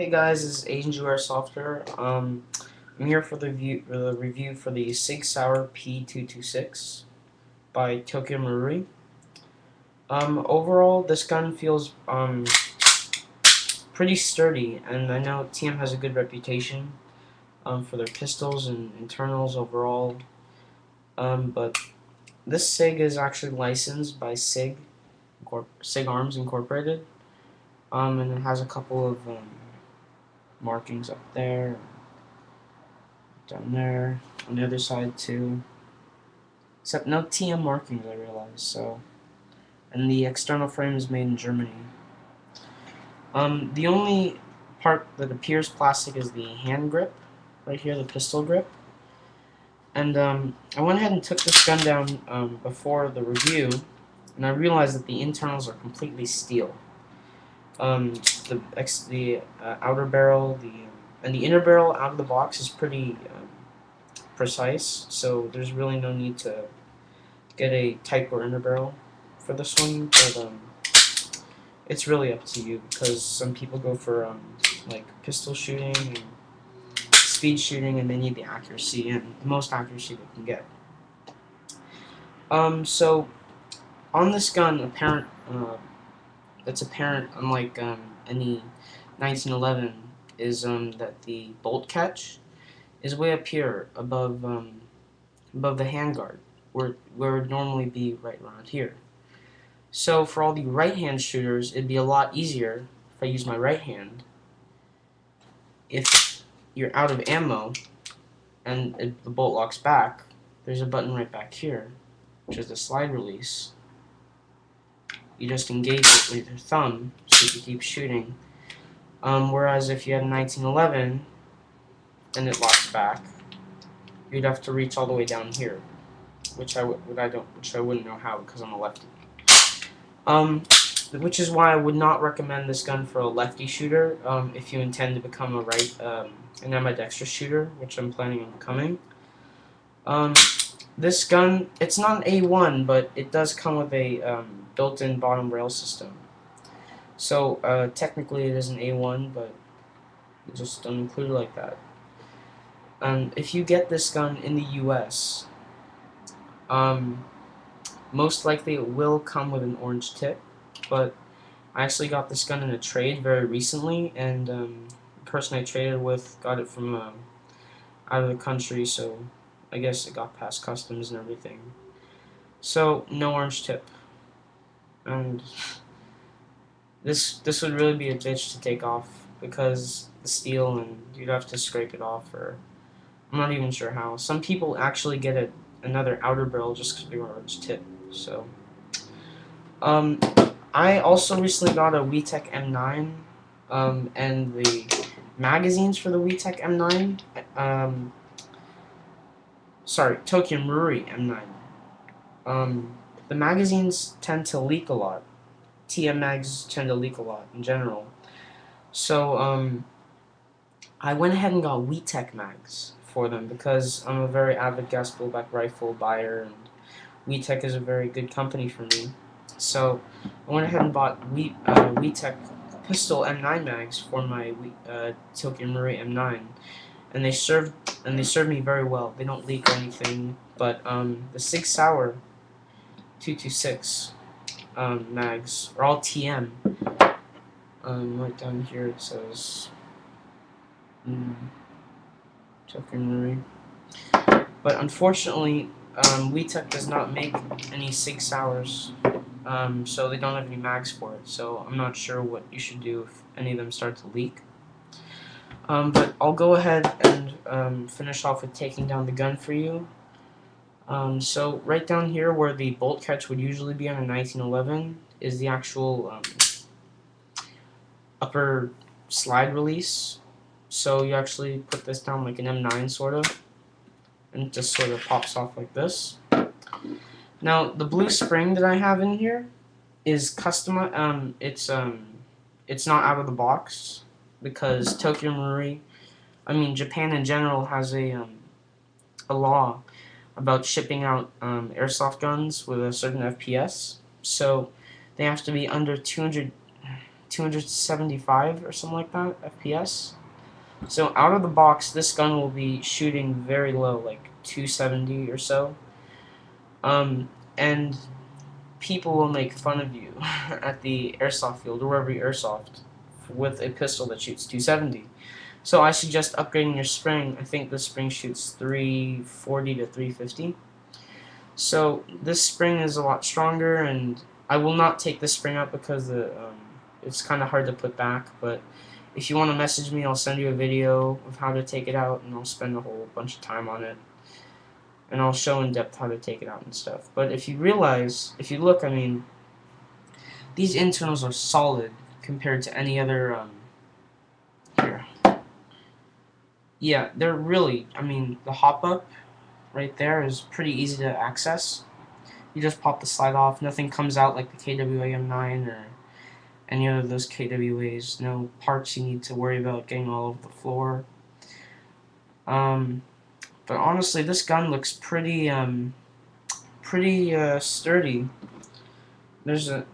Hey guys, this is Asian Software. I'm here for the review for the Sig Sauer P226 by Tokyo Marui. Overall, this gun feels pretty sturdy, and I know TM has a good reputation for their pistols and internals overall. But this Sig is actually licensed by Sig Arms Incorporated. And it has a couple of markings up there, down there, on the other side too. Except no TM markings, I realize. So, and the external frame is made in Germany. The only part that appears plastic is the hand grip, right here, the pistol grip. And I went ahead and took this gun down before the review, and I realized that the internals are completely steel. The outer barrel, and the inner barrel out of the box is pretty precise, so there's really no need to get a Type or inner barrel for this one, but it's really up to you, because some people go for like pistol shooting and speed shooting, and they need the accuracy and the most accuracy they can get. So on this gun, it's apparent, unlike any 1911, is that the bolt catch is way up here above the handguard, where it would normally be right around here. So for all the right-hand shooters, it'd be a lot easier if I use my right hand. If you're out of ammo and the bolt locks back, there's a button right back here, which is the slide release. You just engage it with your thumb so you can keep shooting. Whereas if you had a 1911 and it locks back, you'd have to reach all the way down here, which I wouldn't know how, because I'm a lefty. Which is why I would not recommend this gun for a lefty shooter if you intend to become an ambidextrous shooter, which I'm planning on becoming. This gun, it's not an A1, but it does come with a built-in bottom rail system. So technically it is an A1, but it just don't include it like that. If you get this gun in the US, most likely it will come with an orange tip, but I actually got this gun in a trade very recently, and the person I traded with got it from out of the country, so I guess it got past customs and everything. So, no orange tip. And this would really be a bitch to take off, because the steel, and you'd have to scrape it off, or I'm not even sure how. Some people actually get another outer barrel just because of the orange tip. So, I also recently got a WeTech M9, and the magazines for the WeTech M9, sorry, Tokyo Marui M9. The magazines tend to leak a lot. TM mags tend to leak a lot in general. So, I went ahead and got WeTech mags for them, because I'm a very avid gas blowback rifle buyer, and WeTech is a very good company for me. So I went ahead and bought WeTech pistol M9 mags for my Tokyo Marui M9, and they served me very well. They don't leak or anything. But the Sig Sauer P226 mags are all TM. Right down here it says Tokyo Marui. But unfortunately, WeTech does not make any Sig Sauers, so they don't have any mags for it. So I'm not sure what you should do if any of them start to leak. But I'll go ahead and finish off with taking down the gun for you. So right down here, where the bolt catch would usually be on a 1911, is the actual upper slide release. So you actually put this down like an M9 sort of, and it just sort of pops off like this. Now the blue spring that I have in here is custom. It's not out of the box, because Tokyo Marui, Japan in general, has a law about shipping out airsoft guns with a certain FPS. So they have to be under 200 275 or something like that FPS. So out of the box, this gun will be shooting very low, like 270 or so. And people will make fun of you at the airsoft field or wherever you airsoft with a pistol that shoots 270. So I suggest upgrading your spring. I think this spring shoots 340 to 350. So this spring is a lot stronger, and I will not take this spring out because it's kind of hard to put back. But if you want to message me, I'll send you a video of how to take it out, and I'll spend a whole bunch of time on it. And I'll show in depth how to take it out and stuff. But if you look, I mean, these internals are solid compared to any other, here. Yeah, they're really, I mean, the hop-up right there is pretty easy to access. You just pop the slide off, nothing comes out like the KWA M9 or any other of those KWAs. No parts you need to worry about getting all over the floor. But honestly, this gun looks pretty sturdy.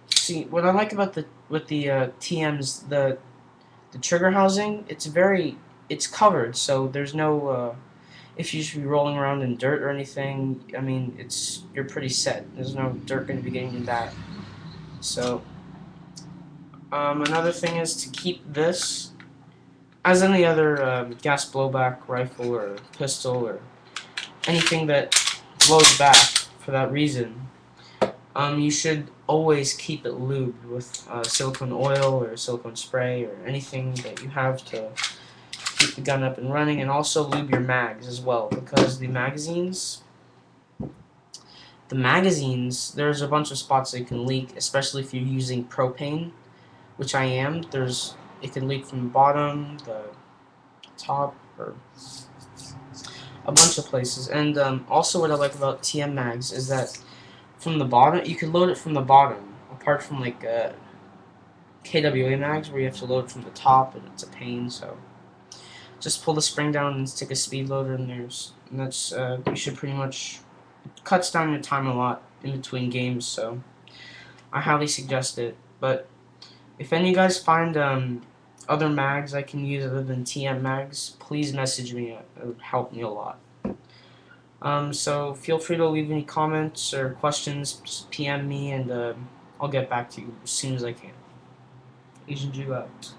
See, what I like about the TMs, the trigger housing, it's covered, so there's no if you should be rolling around in dirt or anything, I mean, you're pretty set. There's no dirt going to be getting in that. So another thing is to keep this, as any other gas blowback rifle or pistol or anything that blows back for that reason. You should always keep it lubed with silicone oil or silicone spray or anything that you have to keep the gun up and running, and also lube your mags as well, because the magazines, there's a bunch of spots that can leak, especially if you're using propane, which I am. It can leak from the bottom, the top, or a bunch of places. And also what I like about TM mags is that from the bottom, you can load it from the bottom, apart from like KWA mags where you have to load from the top and it's a pain. So just pull the spring down and stick a speed loader in there, and that's you should pretty much, cuts down your time a lot in between games. So I highly suggest it. But if any of you guys find other mags I can use other than TM mags, please message me. It would help me a lot. So feel free to leave any comments or questions, just PM me, and I'll get back to you as soon as I can. Asian Jew out.